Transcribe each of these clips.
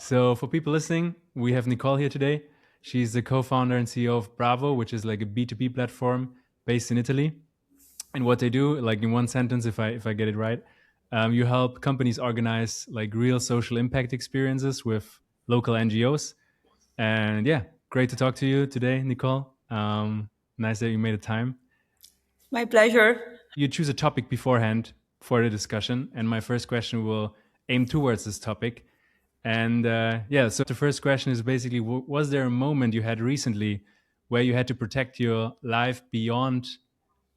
So for people listening, we have Nicole here today. She's the co-founder and CEO of Bravo, which is like a B2B platform based in Italy. And what they do, like in one sentence, if I get it right, you help companies organize like real social impact experiences with local NGOs. And yeah, great to talk to you today, Nicole. Nice that you made the time. My pleasure. You choose a topic beforehand for the discussion, and my first question will aim towards this topic. And yeah, so the first question is basically: was there a moment you had recently where you had to protect your life beyond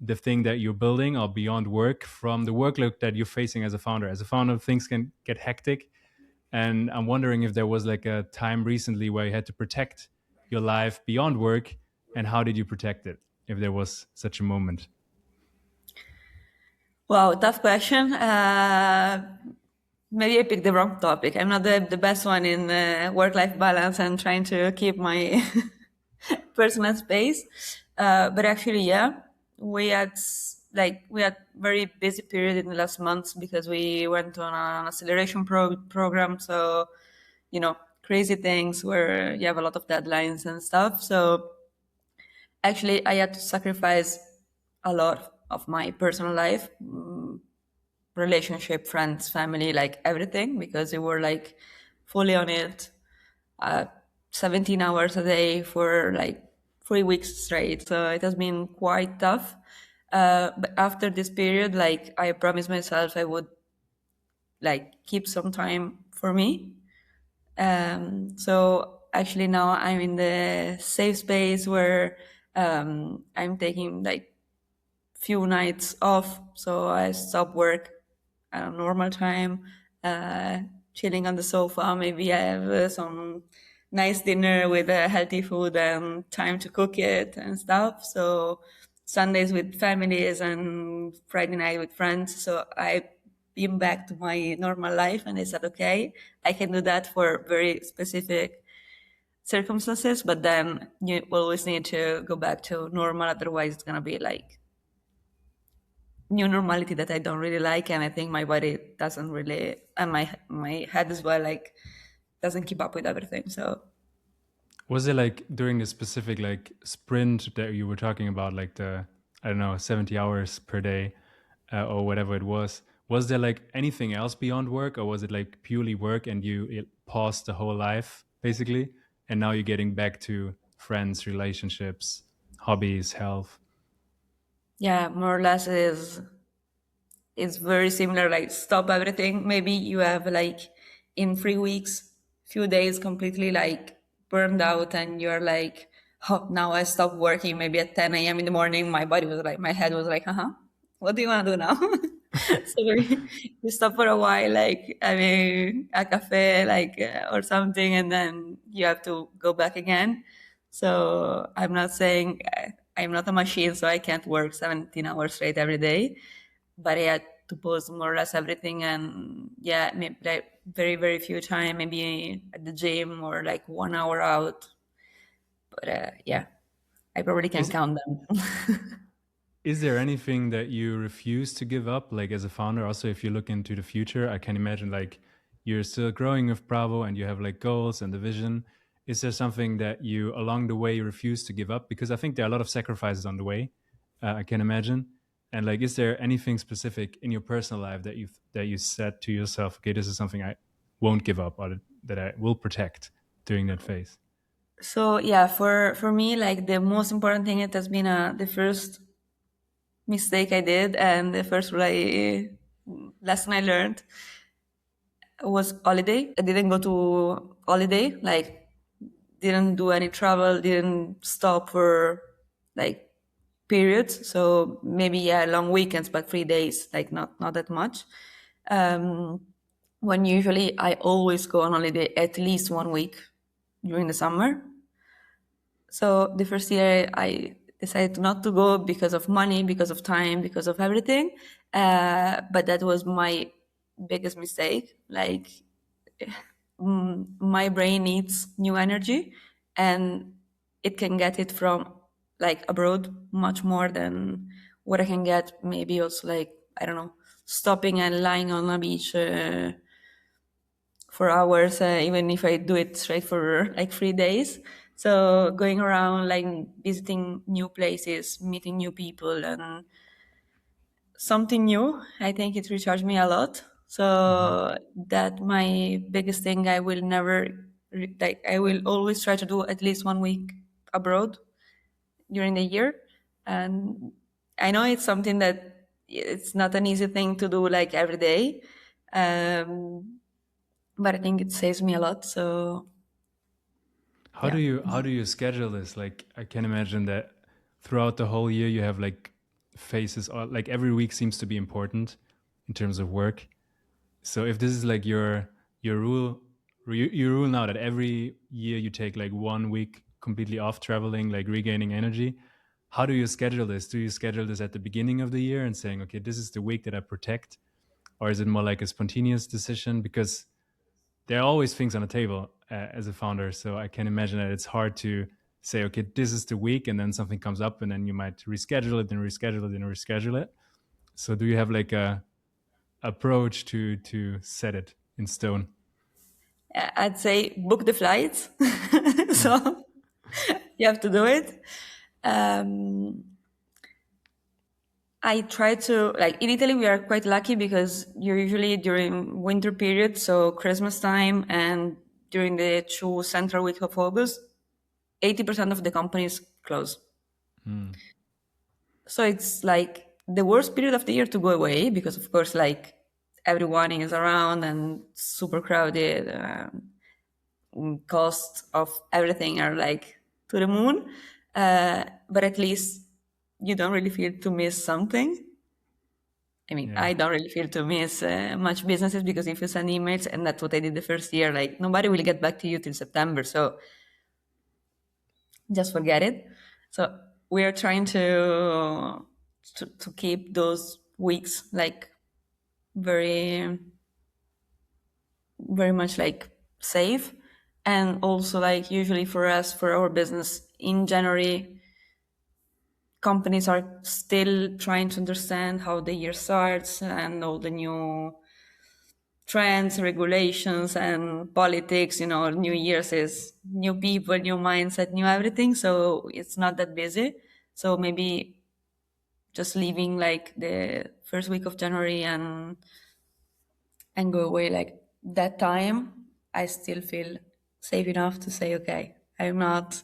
the thing that you're building or beyond work from the workload that you're facing as a founder? As a founder, things can get hectic, and I'm wondering if there was like a time recently where you had to protect your life beyond work, and how did you protect it, if there was such a moment? Wow, tough question. Maybe I picked the wrong topic. I'm not the best one in work-life balance and trying to keep my personal space. But actually, yeah, we had very busy period in the last months because we went on an acceleration program. So, crazy things where you have a lot of deadlines and stuff. So actually, I had to sacrifice a lot of my personal life, relationship, friends, family, like everything, because we were like fully on it, uh, 17 hours a day for like 3 weeks straight. So it has been quite tough. But after this period, like I promised myself I would like keep some time for me. So actually now I'm in the safe space where I'm taking like few nights off. So I stop work at a normal time, uh, chilling on the sofa. Maybe I have some nice dinner with healthy food and time to cook it and stuff. So Sundays with families and Friday night with friends. So I been back to my normal life and I said, okay, I can do that for very specific circumstances, but then you always need to go back to normal. Otherwise it's going to be like new normality that I don't really like, and I think my body doesn't really, and my head as well, like doesn't keep up with everything. So Was it like during the specific like sprint that you were talking about, like the, I don't know, 70 hours per day, or whatever it was? Was there like anything else beyond work, or was it like purely work and it paused the whole life basically, and now you're getting back to friends, relationships, hobbies, health? yeah, more or less is very similar. Like stop everything. Maybe you have like in 3 weeks, few days completely like burned out, and you're like, oh, now I stop working. Maybe at 10 a.m. in the morning, my body was like, my head was like, what do you want to do now? So we stop for a while, like I mean, a cafe, like or something, and then you have to go back again. So I'm not saying I'm not a machine, so I can't work 17 hours straight every day, but I had to post more or less everything, and yeah, maybe like very very few time, maybe at the gym or like 1 hour out. But yeah, I probably can Is count them. Is there anything that you refuse to give up, like as a founder? Also, if you look into the future, I can imagine like you're still growing with Bravo and you have like goals and the vision. Is there something that you along the way refuse to give up? Because I think there are a lot of sacrifices on the way. I can imagine. And like, is there anything specific in your personal life that you said to yourself, okay, this is something I won't give up, or that I will protect during that phase? So yeah, for me, like the most important thing, it has been the first mistake I did, and the first like, lesson I learned was holiday. I didn't go to holiday, like didn't do any travel, didn't stop for like periods. So maybe yeah, long weekends, but 3 days, like not that much. Um, when usually I always go on holiday at least 1 week during the summer. So the first year I decided not to go because of money, because of time, because of everything. But that was my biggest mistake. Like my brain needs new energy, and it can get it from like abroad much more than what I can get maybe also like, I don't know, stopping and lying on a beach for hours, even if I do it straight for like 3 days. So going around, like visiting new places, meeting new people, and something new, I think it recharged me a lot. Hmm. So that my biggest thing. I will never like. I will always try to do at least 1 week abroad during the year, and I know it's something that it's not an easy thing to do like every day, um, but I think it saves me a lot. So yeah. How do you schedule this? Like, I can imagine that throughout the whole year you have like phases, or like every week seems to be important in terms of work. So if this is like your rule, you rule now that every year you take like 1 week completely off traveling, like regaining energy. How do you schedule this? Do you schedule this at the beginning of the year and saying, okay, this is the week that I protect, or is it more like a spontaneous decision? Because there are always things on the table as a founder. So I can imagine that it's hard to say, okay, this is the week, and then something comes up, and then you might reschedule it and reschedule it and reschedule it. So do you have like a approach to set it in stone? I'd say book the flights. Mm. So you have to do it. Um, I try to, like, in Italy, we are quite lucky because you're usually during winter period, so Christmas time and during the two central week of August, 80% of the companies close. Mm. So it's like the worst period of the year to go away because, of course, like everyone is around and super crowded. Costs of everything are like to the moon. But at least you don't really feel to miss something. I mean, Yeah. I don't really feel to miss much businesses because if you send emails, and that's what I did the first year, like nobody will get back to you till September. So just forget it. So we are trying to keep those weeks like very very much like safe, and also like usually for us for our business in January companies are still trying to understand how the year starts and all the new trends, regulations, and politics. New year's is new people, new mindset, new everything, so it's not that busy. So maybe just leaving like the first week of January and go away like that time, I still feel safe enough to say, okay, I'm not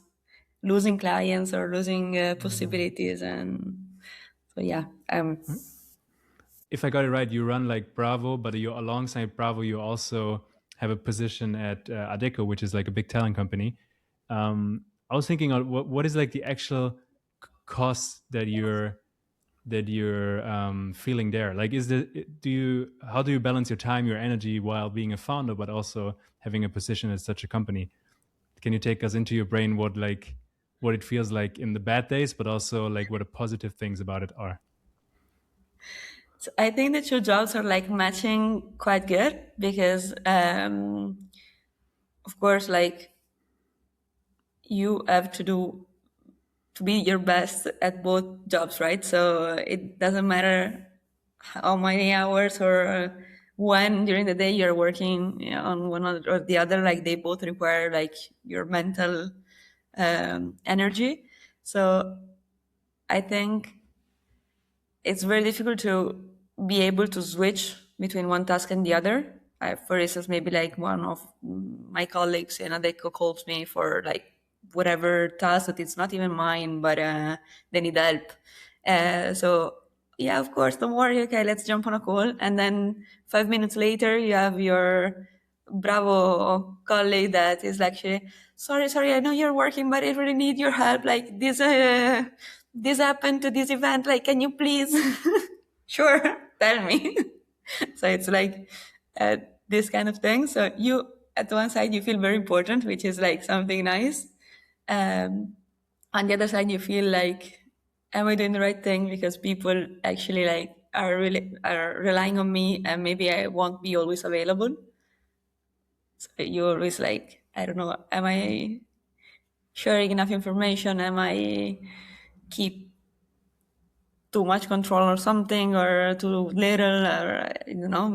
losing clients or losing possibilities. And so, yeah, If I got it right, you run like Bravo, but you alongside Bravo, you also have a position at Adecco, which is like a big talent company. I was thinking, what is like the actual cost that you're feeling there? Like, is the do you how do you balance your time, your energy while being a founder, but also having a position at such a company? Can you take us into your brain what it feels like in the bad days, but also like what the positive things about it are? so I think the two jobs are like matching quite good because, of course, like you have to be your best at both jobs, right? So it doesn't matter how many hours or when during the day you're working on one or the other. Like they both require like your mental energy. So I think it's very difficult to be able to switch between one task and the other. For instance, maybe like one of my colleagues in Adecco calls me for like whatever task that it's not even mine, but they need help. So yeah, of course, don't worry. Okay, let's jump on a call. And then 5 minutes later, you have your Bravo colleague that is like, sorry, I know you're working, but I really need your help. Like this happened to this event. Like, can you please? Sure, tell me. So it's like uh, this kind of thing. So you, at one side, you feel very important, which is like something nice. Um, on the other side, you feel like, am I doing the right thing? Because people actually like are relying on me, and maybe I won't be always available. So you always like, I don't know, am I sharing enough information? Am I keep too much control or something, or too little, or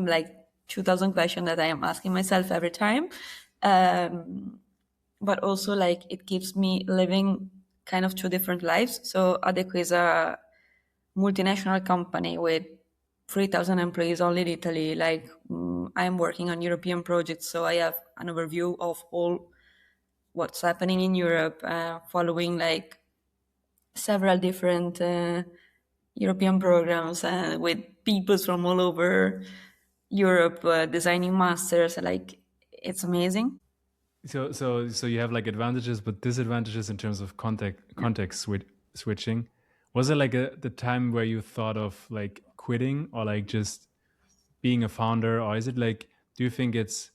like. 2,000 questions that I am asking myself every time. But also like it keeps me living kind of two different lives. So Adeco is a multinational company with 3,000 employees only in Italy. Like I'm working on European projects, so I have an overview of all what's happening in Europe, following like several different European programs with people from all over Europe designing masters. Like it's amazing. So you have like advantages but disadvantages in terms of switching. Was it like the time where you thought of like quitting or like just being a founder, or is it like, do you think it's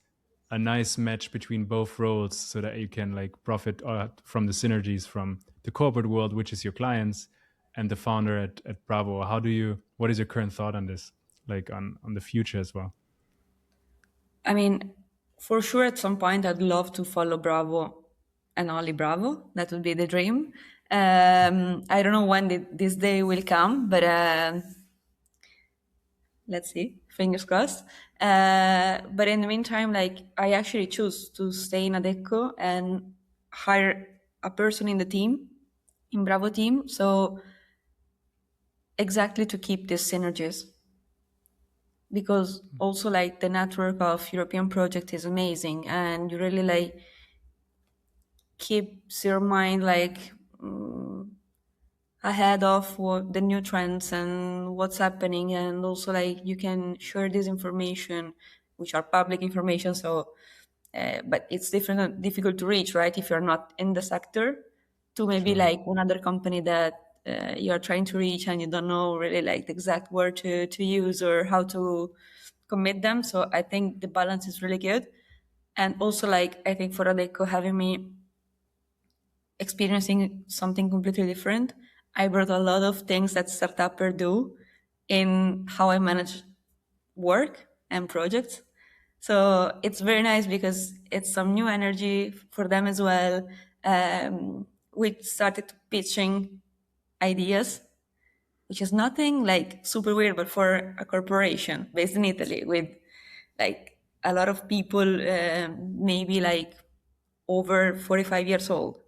a nice match between both roles so that you can like profit from the synergies from the corporate world, which is your clients, and the founder at Bravo? What is your current thought on this, like on the future as well? I mean, for sure, at some point, I'd love to follow Bravo and only Bravo. That would be the dream. I don't know when this day will come, but let's see. Fingers crossed. But in the meantime, like I actually choose to stay in Adecco and hire a person in the team, in Bravo team. So exactly to keep these synergies, because also like the network of European project is amazing, and you really like keeps your mind like ahead of what the new trends and what's happening, and also like you can share this information, which are public information. So but it's difficult to reach, right, if you're not in the sector, to maybe Sure. like another company that you're trying to reach and you don't know really like the exact word to use or how to commit them. So I think the balance is really good. And also like I think for Adeco having me experiencing something completely different, I brought a lot of things that startupper do in how I manage work and projects. So it's very nice because it's some new energy for them as well. We started pitching ideas, which is nothing like super weird, but for a corporation based in Italy with like a lot of people, maybe like over 45 years old,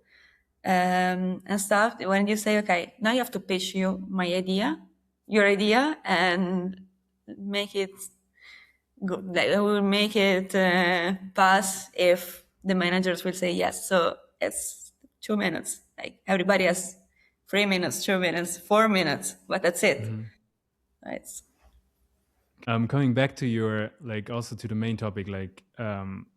and stuff. When you say, okay, now you have to pitch your idea, and make it good. Like, I will make it pass if the managers will say yes. So it's 2 minutes. Like everybody has 3 minutes, 2 minutes, 4 minutes, but that's it. Mhm. It's Coming back to your, like, also to the main topic, like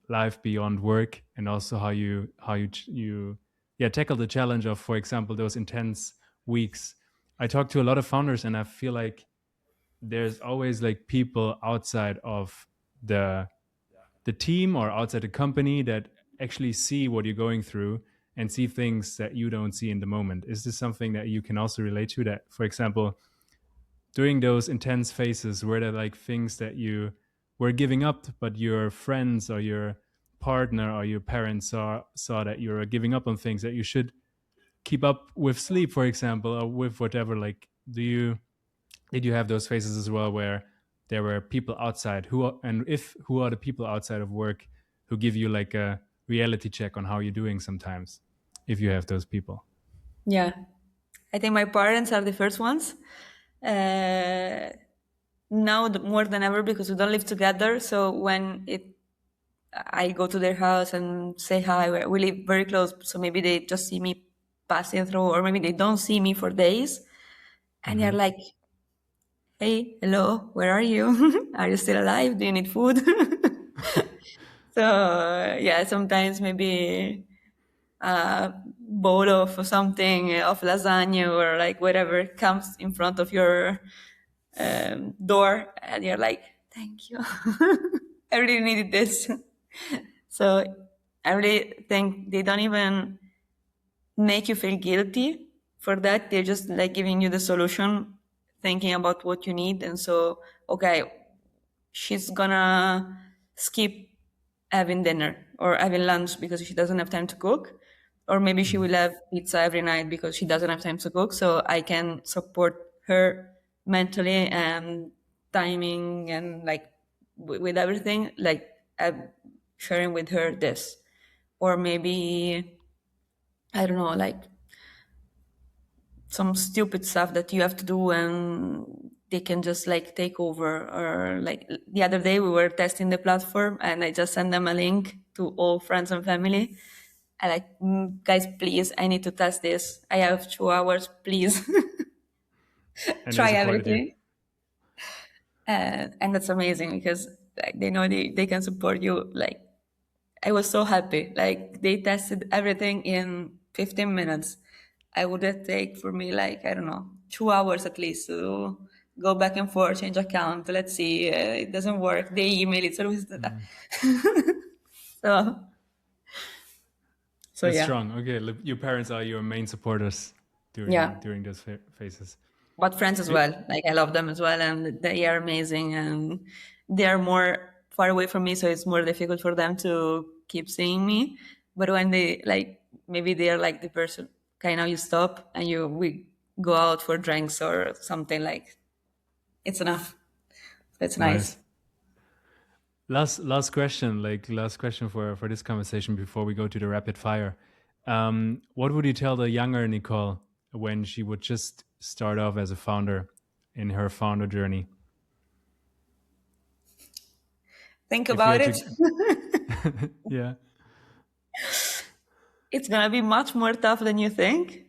life beyond work, and also how you yeah, tackle the challenge of, for example, those intense weeks. I talk to a lot of founders, and I feel like there's always like people outside of the the team or outside the company that actually see what you're going through and see things that you don't see in the moment. Is this something that you can also relate to? That, for example, during those intense phases, were there like things that you were giving up, but your friends or your partner or your parents saw that you were giving up on things that you should keep up with sleep, for example, or with whatever? Like, did you have those phases as well where there were people outside who are the people outside of work who give you like a reality check on how you're doing sometimes, if you have those people? yeah. I think my parents are the first ones. Uh, Now more than ever because we don't live together. So when I go to their house and say hi. We live very close, so maybe they just see me passing through, or maybe they don't see me for days, and they're Hmm. like, "Hey, hello, where are you? Are you still alive? Do you need food?" So yeah, sometimes maybe a bowl of something of lasagna or like whatever comes in front of your door, and you're like, "Thank you, I really needed this." So I really think they don't even make you feel guilty for that. They're just like giving you the solution, thinking about what you need. And so, okay, she's gonna skip having dinner or having lunch because she doesn't have time to cook. Or maybe she will have pizza every night because she doesn't have time to cook. So I can support her mentally and timing and like with everything, like I'm sharing with her this, or maybe I don't know, like some stupid stuff that you have to do and they can just like take over. Or like the other day we were testing the platform and I just sent them a link to all friends and family. I like, guys, please, I need to test this. I have 2 hours, please. And they Try supported you. everything. And that's amazing because like they know they can support you. Like I was so happy. Like they tested everything in 15 minutes. I would have take for me like, I don't know, 2 hours at least to go back and forth, change account. Let's see, it doesn't work. They email it. So, so, so That's yeah, strong. Okay, look, your parents are your main supporters yeah. during those phases. But friends as Eh, well. Like I love them as well, and they are amazing, and they are more far away from me, so it's more difficult for them to keep seeing me. But when they like, maybe they are like the person. Okay, now you stop, and we go out for drinks or something. Like it's enough. So it's nice. Nice. Last question for this conversation before we go to the rapid fire. What would you tell the younger Nicole when she would just start off as a founder in her founder journey? Think If you about had it. to, yeah, It's gonna be much more tough than you think.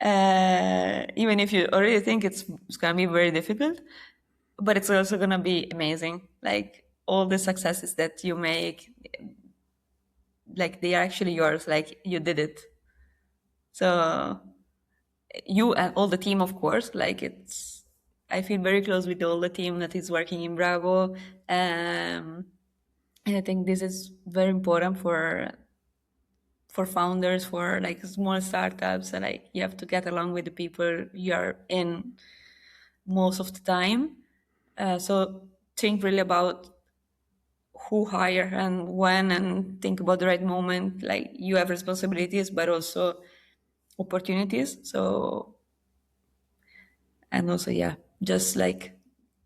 Even if you already think it's gonna be very difficult, but it's also gonna be amazing. Like all the successes that you make, like they are actually yours. Like you did it. So you and all the team, of course. Like it's, I feel very close with all the team that is working in Bravo, and I think this is very important for founders, for like small startups. And like you have to get along with the people you are in most of the time. So think really about who hire and when, and think about the right moment. Like you have responsibilities but also opportunities. So, and also, yeah, just like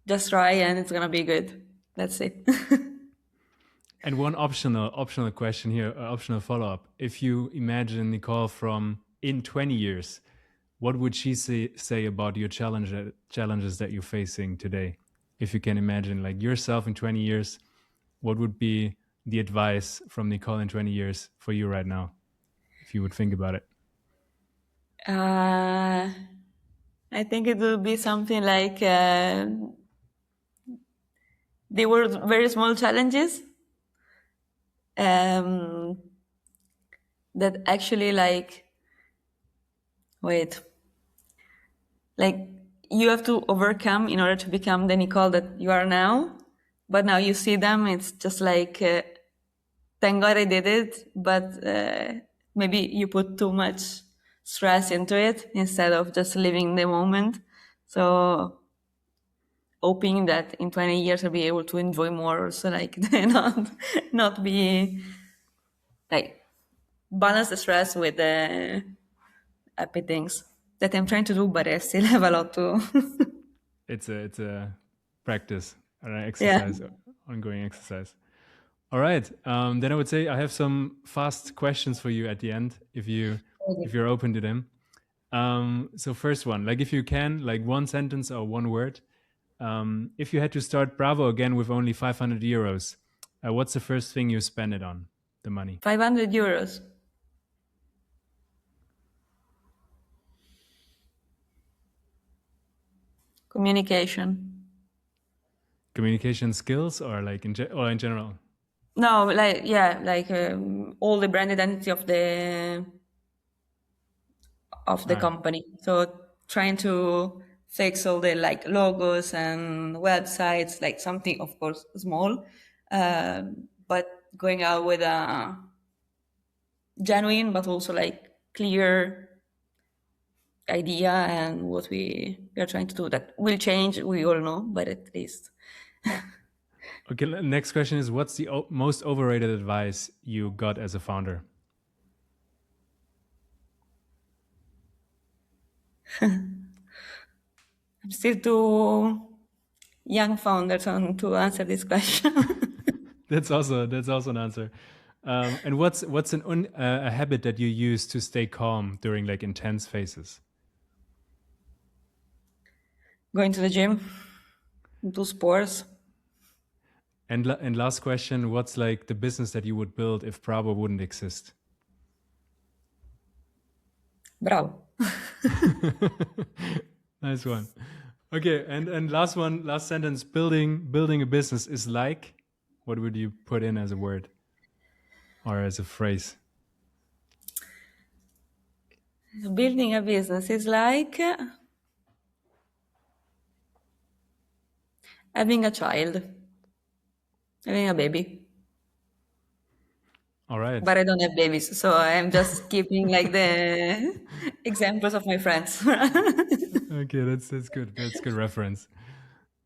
just try and it's gonna be good. That's it. and one optional question here, optional follow up. If you imagine Nicole from in 20 years, what would she say about your challenges that you're facing today? If you can imagine like yourself in 20 years, what would be the advice from Nicole in 20 years for you right now, if you would think about it? uh, I think it will be something like they were very small challenges um, that actually like, wait, like you have to overcome in order to become the Nicole that you are now. But now you see them, it's just like, thank God I did it. But maybe you put too much stress into it instead of just living the moment. So hoping that in 20 years I'll be able to enjoy more. So like not be like balance the stress with the happy things that I'm trying to do, but I still have a lot to. It's a practice, an Yeah. exercise, ongoing exercise. All right. Then I would say I have some fast questions for you at the end, if you're open to them. So first one, like if you can, like one sentence or one word. If you had to start Bravo again with only 500 euros, what's the first thing you spend it on? The money. 500 euros. Communication. Communication skills, or like or in general. No, like yeah, like all the brand identity of the Ah, company. So trying to fix all the like logos and websites, like something of course small, but going out with a genuine but also like clear idea and what we are trying to do. That will change, we all know, but at least okay. Next question is, what's the most overrated advice you got as a founder? I'm still too young founders on to answer this question. That's also an answer. And what's a habit that you use to stay calm during like intense phases? Going to the gym, do sports. And last question, what's like the business that you would build if Bravo wouldn't exist? Bravo. Nice one. Okay, and last one, last sentence. Building a business is like. What would you put in as a word or as a phrase? Building a business is like having a child, having a baby. All right. But I don't have babies, so I'm just keeping like the examples of my friends. Okay, that's good. That's good reference.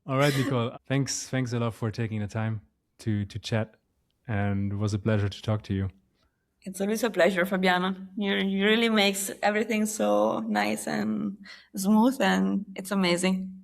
All right, Nicole. Thanks a lot for taking the time to chat, and it was a pleasure to talk to you. It's always a pleasure, Fabiano. You really makes everything so nice and smooth, and it's amazing.